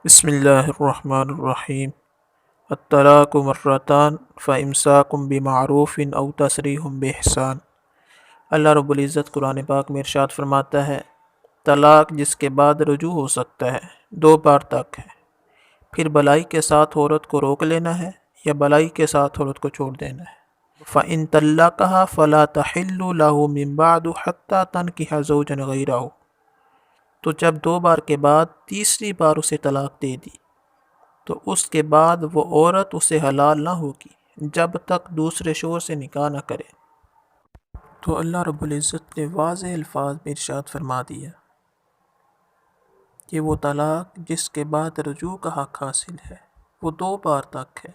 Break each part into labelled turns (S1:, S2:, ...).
S1: بسم اللہ الرحمن الرحیم۔ الطلاق مرتان فامساک بمعروف او تسریح باحسان۔ اللہ رب العزت قرآن پاک میں ارشاد فرماتا ہے، طلاق جس کے بعد رجوع ہو سکتا ہے 2 بار تک ہے، پھر بلائی کے ساتھ عورت کو روک لینا ہے یا بلائی کے ساتھ عورت کو چھوڑ دینا ہے۔ فَإِن طَلَّقَهَا فَلَا تَحِلُّ لَهُ مِن بَعْدُ حَتَّى تَنكِحَ زَوْجًا غَيْرَهُ۔ تو جب 2 بار کے بعد تیسری بار اسے طلاق دے دی تو اس کے بعد وہ عورت اسے حلال نہ ہوگی جب تک دوسرے شوہر سے نکاح نہ کرے۔ تو اللہ رب العزت نے واضح الفاظ میں ارشاد فرما دیا کہ وہ طلاق جس کے بعد رجوع کا حق حاصل ہے وہ 2 بار تک ہے۔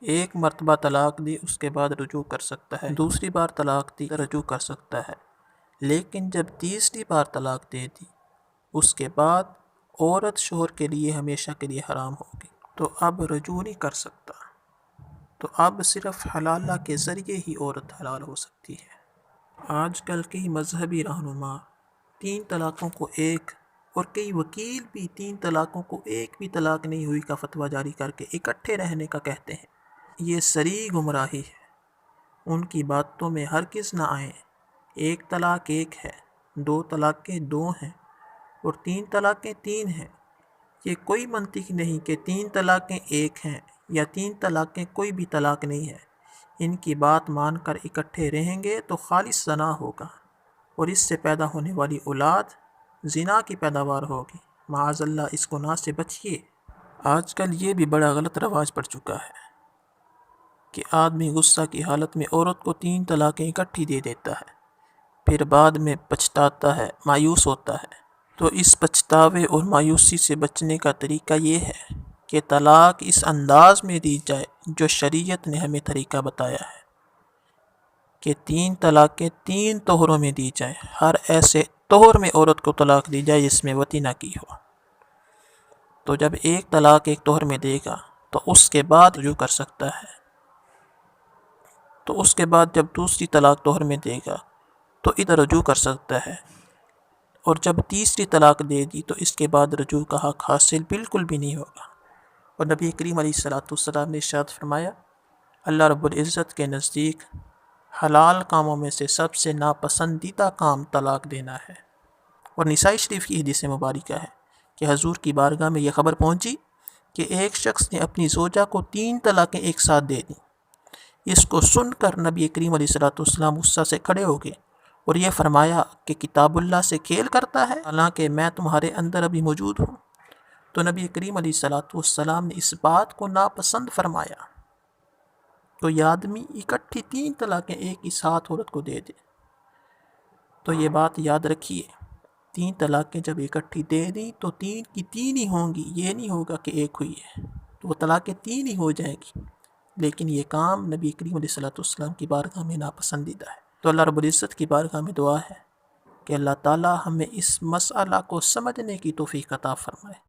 S1: 1 مرتبہ طلاق دی، اس کے بعد رجوع کر سکتا ہے، دوسری بار طلاق دی، رجوع کر سکتا ہے، لیکن جب تیسری بار طلاق دے دی اس کے بعد عورت شوہر کے لیے ہمیشہ کے لیے حرام ہوگی، تو اب رجوع نہیں کر سکتا۔ تو اب صرف حلالہ کے ذریعے ہی عورت حلال ہو سکتی ہے۔ آج کل کئی مذہبی رہنما 3 طلاقوں کو ایک، اور کئی وکیل بھی 3 طلاقوں کو ایک بھی طلاق نہیں ہوئی کا فتویٰ جاری کر کے اکٹھے رہنے کا کہتے ہیں۔ یہ صریح گمراہی ہے، ان کی باتوں میں ہرگز نہ آئیں۔ 1 طلاق 1 ہے، 2 طلاقیں 2 ہیں، اور 3 طلاقیں 3 ہیں۔ یہ کوئی منطق نہیں کہ 3 طلاقیں 1 ہیں یا 3 طلاقیں کوئی بھی طلاق نہیں ہے۔ ان کی بات مان کر اکٹھے رہیں گے تو خالص زنا ہوگا، اور اس سے پیدا ہونے والی اولاد زنا کی پیداوار ہوگی۔ معاذ اللہ، اس گناہ سے بچیے۔ آج کل یہ بھی بڑا غلط رواج پڑ چکا ہے کہ آدمی غصہ کی حالت میں عورت کو 3 طلاقیں اکٹھی دے دیتا ہے، پھر بعد میں پچھتاتا ہے، مایوس ہوتا ہے۔ تو اس پچھتاوے اور مایوسی سے بچنے کا طریقہ یہ ہے کہ طلاق اس انداز میں دی جائے جو شریعت نے ہمیں طریقہ بتایا ہے، کہ 3 طلاقیں 3 طہروں میں دی جائیں۔ ہر ایسے طہر میں عورت کو طلاق دی جائے جس میں وطی نہ کی ہو۔ تو جب 1 طلاق 1 طہر میں دے گا تو اس کے بعد رجوع کر سکتا ہے، تو اس کے بعد جب دوسری طلاق طہر میں دے گا تو ادھر رجوع کر سکتا ہے، اور جب تیسری طلاق دے دی تو اس کے بعد رجوع کا حق حاصل بالکل بھی نہیں ہوگا۔ اور نبی کریم علیہ السلام نے ارشاد فرمایا، اللہ رب العزت کے نزدیک حلال کاموں میں سے سب سے ناپسندیدہ کام طلاق دینا ہے۔ اور نسائی شریف کی حدیث مبارکہ ہے کہ حضور کی بارگاہ میں یہ خبر پہنچی کہ ایک شخص نے اپنی زوجہ کو 3 طلاقیں ایک ساتھ دے دیں۔ اس کو سن کر نبی کریم علیہ السلام غصہ سے کھڑے ہو گئے اور یہ فرمایا کہ کتاب اللہ سے کھیل کرتا ہے، حالانکہ میں تمہارے اندر ابھی موجود ہوں۔ تو نبی کریم علیہ السلام نے اس بات کو ناپسند فرمایا۔ تو یہ آدمی اکٹھی 3 طلاقیں ایک ہی ساتھ عورت کو دے دے، تو یہ بات یاد رکھیے، 3 طلاقیں جب اکٹھی دے دی تو 3 کی 3 ہی ہوں گی، یہ نہیں ہوگا کہ 1 ہوئی ہے، تو وہ طلاقیں 3 ہی ہو جائیں گی۔ لیکن یہ کام نبی کریم علیہ السلام کی بارگاہ میں ناپسندیدہ ہے۔ تو اللہ رب العزت کی بارگاہ میں دعا ہے کہ اللہ تعالی ہمیں اس مسئلہ کو سمجھنے کی توفیق عطا فرمائے۔